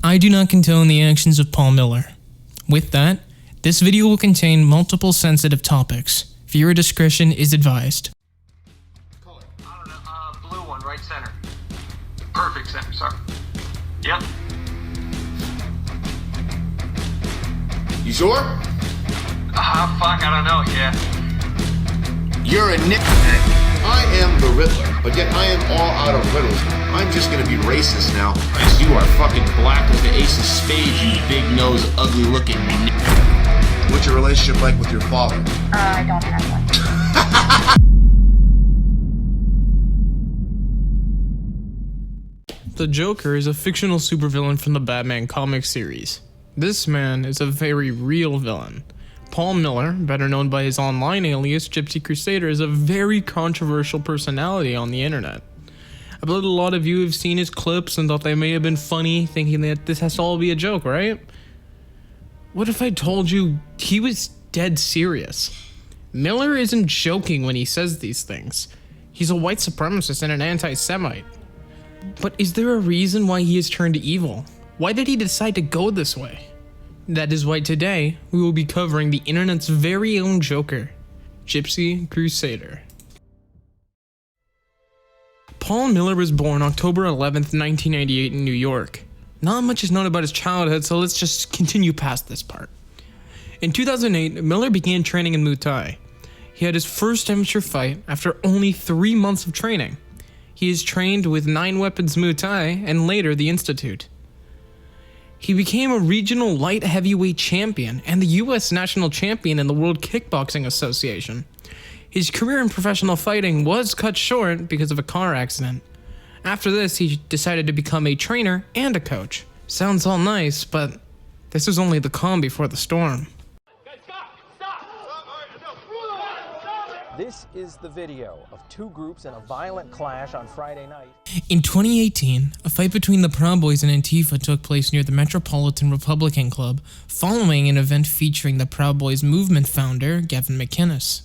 I do not condone the actions of Paul Miller. With that, this video will contain multiple sensitive topics. Viewer discretion is advised. Color. I don't know, blue one, right center. Perfect center, sorry. Yep. You sure? Fuck, I don't know, yeah. You're a nick. I am the Riddler, but yet I am all out of riddles. I'm just gonna be racist now. You are fucking black as the ace of spades, you big nose, ugly looking nick. What's your relationship like with your father? I don't have one. The Joker is a fictional supervillain from the Batman comic series. This man is a very real villain. Paul Miller, better known by his online alias GypsyCrusader, is a very controversial personality on the internet. I bet a lot of you have seen his clips and thought they may have been funny, thinking that this has to all be a joke, right? What if I told you he was dead serious? Miller isn't joking when he says these things. He's a white supremacist and an anti-Semite. But is there a reason why he has turned evil? Why did he decide to go this way? That is why today, we will be covering the internet's very own Joker, GypsyCrusader. Paul Miller was born October 11th, 1998 in New York. Not much is known about his childhood, so let's just continue past this part. In 2008, Miller began training in Muay Thai. He had his first amateur fight after only 3 months of training. He is trained with 9 Weapons Muay Thai and later the Institute. He became a regional light heavyweight champion and the US national champion in the World Kickboxing Association. His career in professional fighting was cut short because of a car accident. After this, he decided to become a trainer and a coach. Sounds all nice, but this was only the calm before the storm. This is the video of 2 groups in a violent clash on Friday night. In 2018, a fight between the Proud Boys and Antifa took place near the Metropolitan Republican Club following an event featuring the Proud Boys movement founder, Gavin McInnes.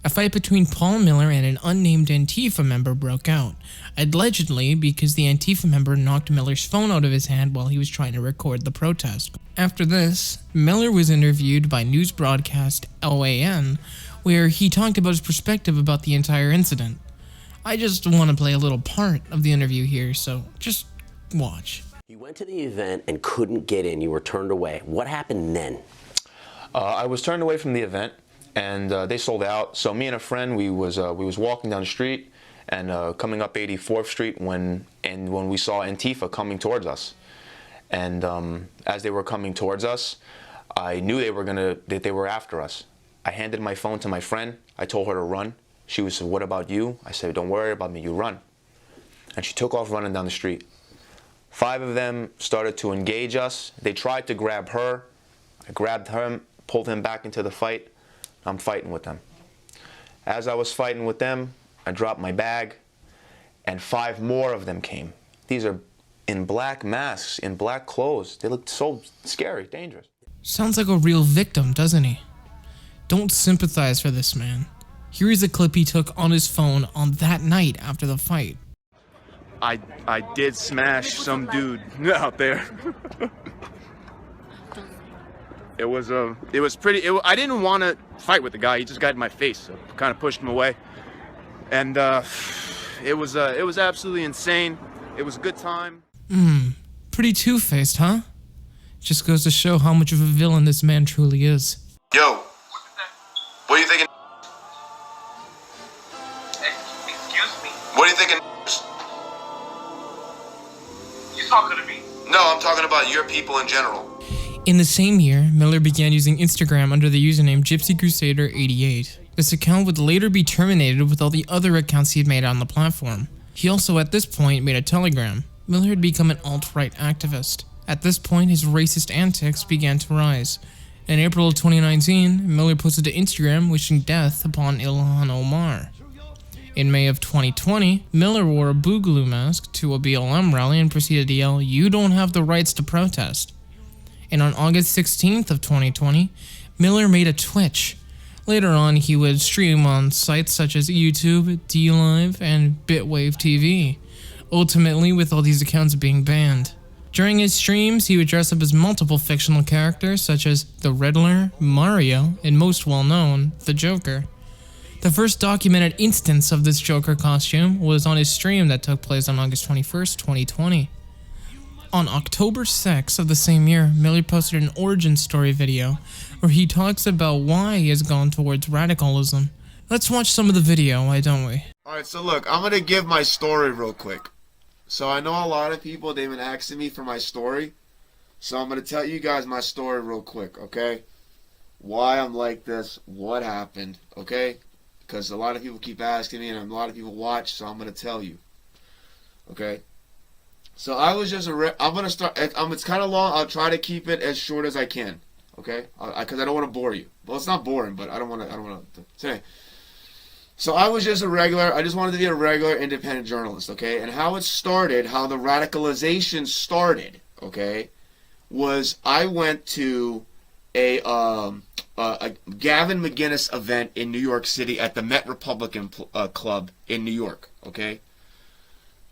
A fight between Paul Miller and an unnamed Antifa member broke out, allegedly because the Antifa member knocked Miller's phone out of his hand while he was trying to record the protest. After this, Miller was interviewed by news broadcast LAN, where he talked about his perspective about the entire incident. I just want to play a little part of the interview here, so just watch. You went to the event and couldn't get in. You were turned away. What happened then? I was turned away from the event, and they sold out. So me and a friend, we was walking down the street and coming up 84th Street when we saw Antifa coming towards us. And as they were coming towards us, I knew that they were after us. I handed my phone to my friend. I told her to run. She said, "What about you?" I said, "Don't worry about me, you run." And she took off running down the street. 5 of them started to engage us. They tried to grab her. I grabbed him, pulled him back into the fight. I'm fighting with them. As I was fighting with them, I dropped my bag, and 5 more of them came. These are in black masks, in black clothes. They looked so scary, dangerous. Sounds like a real victim, doesn't he? Don't sympathize for this man. Here is a clip he took on his phone on that night after the fight. I did smash some dude out there. It was pretty. I didn't want to fight with the guy. He just got in my face, so I kind of pushed him away. And it was absolutely insane. It was a good time. Pretty two-faced, huh? Just goes to show how much of a villain this man truly is. Yo, what are you thinking? Excuse me? What are you thinking? You talking to me? No, I'm talking about your people in general. In the same year, Miller began using Instagram under the username GypsyCrusader88. This account would later be terminated with all the other accounts he had made on the platform. He also at this point made a Telegram. Miller had become an alt-right activist. At this point, his racist antics began to rise. In April of 2019, Miller posted to Instagram wishing death upon Ilhan Omar. In May of 2020, Miller wore a boogaloo mask to a BLM rally and proceeded to yell, "You don't have the rights to protest." And on August 16th of 2020, Miller made a Twitch. Later on, he would stream on sites such as YouTube, DLive, and Bitwave TV, ultimately with all these accounts being banned. During his streams, he would dress up as multiple fictional characters such as the Riddler, Mario, and most well-known, the Joker. The first documented instance of this Joker costume was on his stream that took place on August 21st, 2020. On October 6th of the same year, Miller posted an origin story video where he talks about why he has gone towards radicalism. Let's watch some of the video, why don't we? Alright, so look, I'm gonna give my story real quick. So I know a lot of people, they've been asking me for my story. So I'm gonna tell you guys my story real quick, okay? Why I'm like this, what happened, okay? Because a lot of people keep asking me and a lot of people watch, so I'm gonna tell you. Okay? So I was just I'm gonna start. It's kind of long. I'll try to keep it as short as I can. Okay? Because I don't want to bore you. Well, it's not boring, but I don't want to. So anyway. So I was just a regular. I just wanted to be a regular independent journalist. Okay? And how it started, how the radicalization started. Okay? Was I went to a Gavin McGinnis event in New York City at the Met Republican Club in New York. Okay?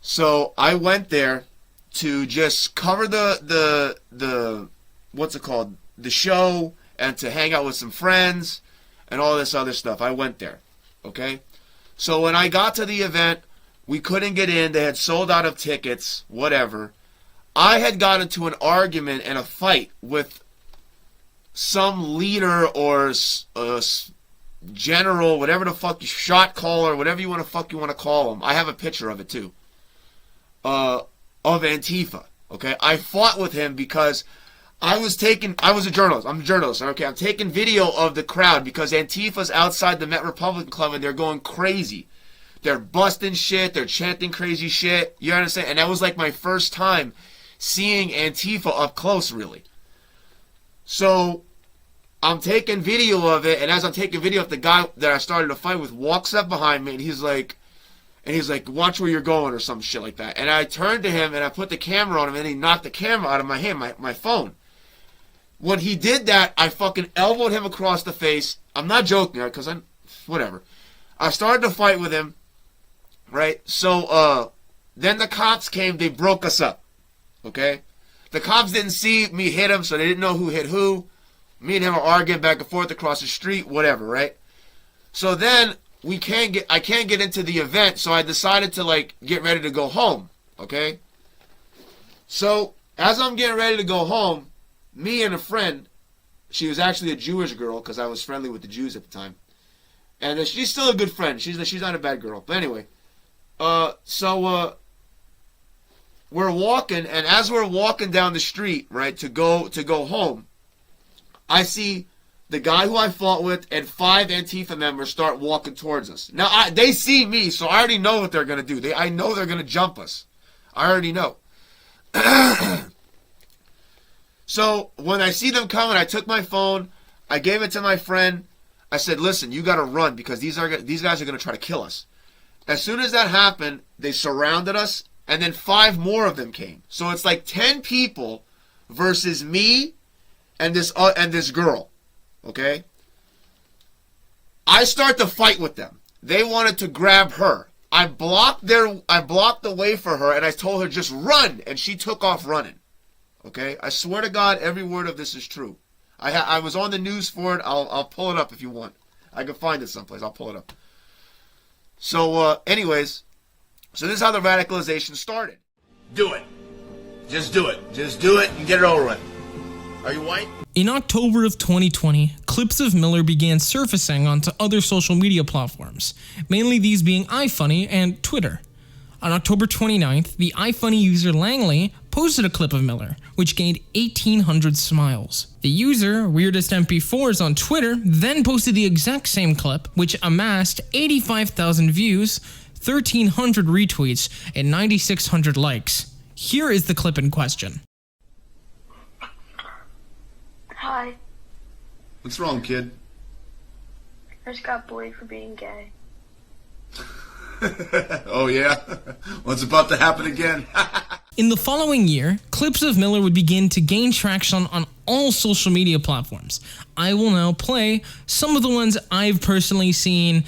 So I went there to just cover the what's it called, the show, and to hang out with some friends and all this other stuff. I went there, okay? So when I got to the event, we couldn't get in. They had sold out of tickets, whatever. I had got into an argument and a fight with some leader or general, whatever the fuck, shot caller, whatever you want to call him. I have a picture of it too. Of Antifa, okay? I fought with him because I was a journalist. I'm a journalist, okay? I'm taking video of the crowd because Antifa's outside the Met Republican Club and they're going crazy. They're busting shit. They're chanting crazy shit. You understand? And that was like my first time seeing Antifa up close, really. So I'm taking video of it, and as I'm taking video of the guy that I started to fight with walks up behind me, and he's like, watch where you're going, or some shit like that. And I turned to him, and I put the camera on him, and he knocked the camera out of my hand, my phone. When he did that, I fucking elbowed him across the face. I'm not joking, right? Because whatever. I started to fight with him, right? So, then the cops came, they broke us up, okay? The cops didn't see me hit him, so they didn't know who hit who. Me and him are arguing back and forth across the street, whatever, right? So then, I can't get into the event, so I decided to, get ready to go home, okay? So, as I'm getting ready to go home, me and a friend, she was actually a Jewish girl, because I was friendly with the Jews at the time, and she's still a good friend. She's not a bad girl. But anyway, we're walking, and as we're walking down the street, right, to go home, I see the guy who I fought with and 5 Antifa members start walking towards us. Now, they see me, so I already know what they're going to do. I know they're going to jump us. I already know. So, when I see them coming, I took my phone, I gave it to my friend. I said, listen, you got to run because these guys are going to try to kill us. As soon as that happened, they surrounded us, and then 5 more of them came. So, it's like 10 people versus me and this girl. Okay? I start to fight with them. They wanted to grab her. I blocked the way for her, and I told her just run, and she took off running. Okay? I swear to God, every word of this is true. I was on the news for it. I'll pull it up if you want. I can find it someplace. I'll pull it up. So, anyways, so this is how the radicalization started. Do it. Just do it. Just do it and get it over with. Are you white? In October of 2020, clips of Miller began surfacing onto other social media platforms, mainly these being iFunny and Twitter. On October 29th, the iFunny user Langley posted a clip of Miller, which gained 1,800 smiles. The user, WeirdestMP4s on Twitter, then posted the exact same clip, which amassed 85,000 views, 1,300 retweets, and 9,600 likes. Here is the clip in question. Hi. What's wrong, kid? I just got bullied for being gay. Oh yeah? What's about to happen again? In the following year, clips of Miller would begin to gain traction on all social media platforms. I will now play some of the ones I've personally seen,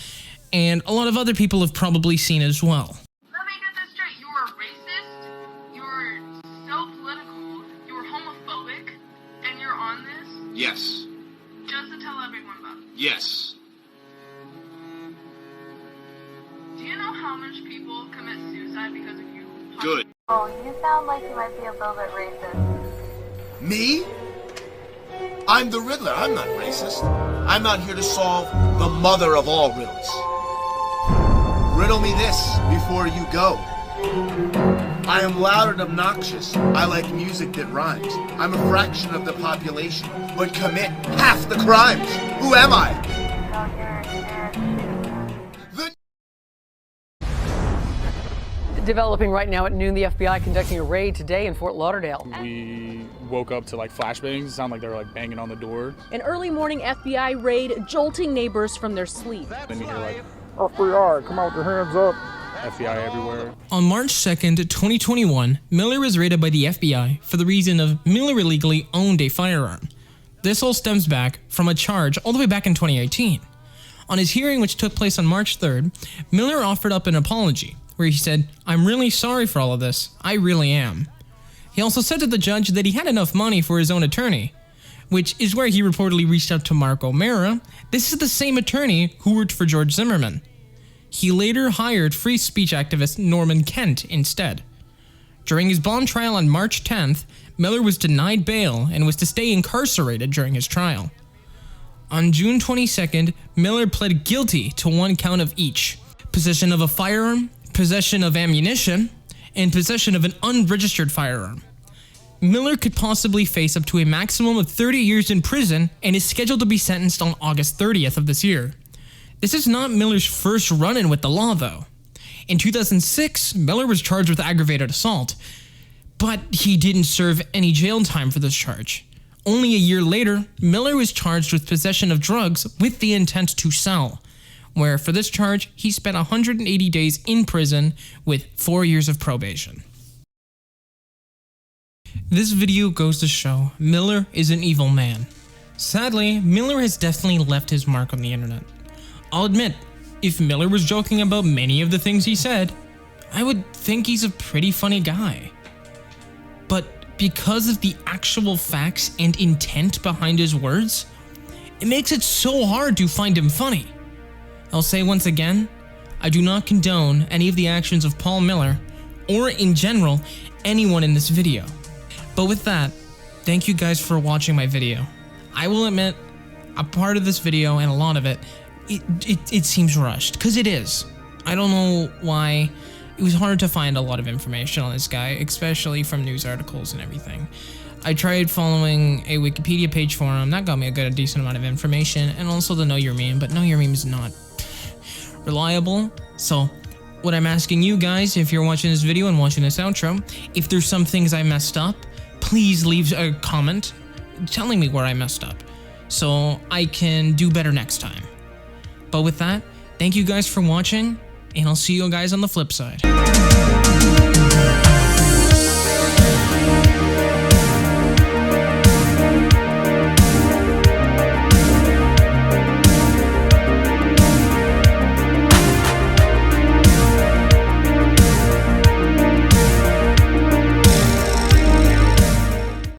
and a lot of other people have probably seen as well. Let me get this straight. You are racist. You are so political. on this? Yes. Just to tell everyone about it. Yes. Do you know how much people commit suicide because of you? Good. Oh, you sound like you might be a little bit racist. Me? I'm the Riddler. I'm not racist. I'm out here to solve the mother of all riddles. Riddle me this before you go. I am loud and obnoxious. I like music that rhymes. I'm a fraction of the population, but commit half the crimes. Who am I? The Developing right now at noon, the FBI conducting a raid today in Fort Lauderdale. We woke up to like flashbangs. It sounded like they were like banging on the door. An early morning FBI raid jolting neighbors from their sleep. Then you hear like, FBI, come out with your hands up. FBI everywhere. On March 2nd, 2021, Miller was raided by the FBI for the reason of Miller illegally owned a firearm. This all stems back from a charge all the way back in 2018. On his hearing, which took place on March 3rd, Miller offered up an apology, where he said, "I'm really sorry for all of this. I really am." He also said to the judge that he had enough money for his own attorney, which is where he reportedly reached out to Mark O'Mara. This is the same attorney who worked for George Zimmerman. He later hired free speech activist Norman Kent instead. During his bond trial on March 10th, Miller was denied bail and was to stay incarcerated during his trial. On June 22nd, Miller pled guilty to one count of each: possession of a firearm, possession of ammunition, and possession of an unregistered firearm. Miller could possibly face up to a maximum of 30 years in prison and is scheduled to be sentenced on August 30th of this year. This is not Miller's first run-in with the law, though. In 2006, Miller was charged with aggravated assault, but he didn't serve any jail time for this charge. Only a year later, Miller was charged with possession of drugs with the intent to sell, where for this charge, he spent 180 days in prison with 4 years of probation. This video goes to show Miller is an evil man. Sadly, Miller has definitely left his mark on the internet. I'll admit, if Miller was joking about many of the things he said, I would think he's a pretty funny guy. But because of the actual facts and intent behind his words, it makes it so hard to find him funny. I'll say once again, I do not condone any of the actions of Paul Miller, or in general, anyone in this video. But with that, thank you guys for watching my video. I will admit, a part of this video and a lot of it seems rushed, because it is. I don't know why. It was hard to find a lot of information on this guy, especially from news articles and everything. I tried following a Wikipedia page for him. That got me a decent amount of information, and also the Know Your Meme, but Know Your Meme is not reliable. So what I'm asking you guys, if you're watching this video and watching this outro, if there's some things I messed up, please leave a comment telling me where I messed up so I can do better next time. But with that, thank you guys for watching, and I'll see you guys on the flip side.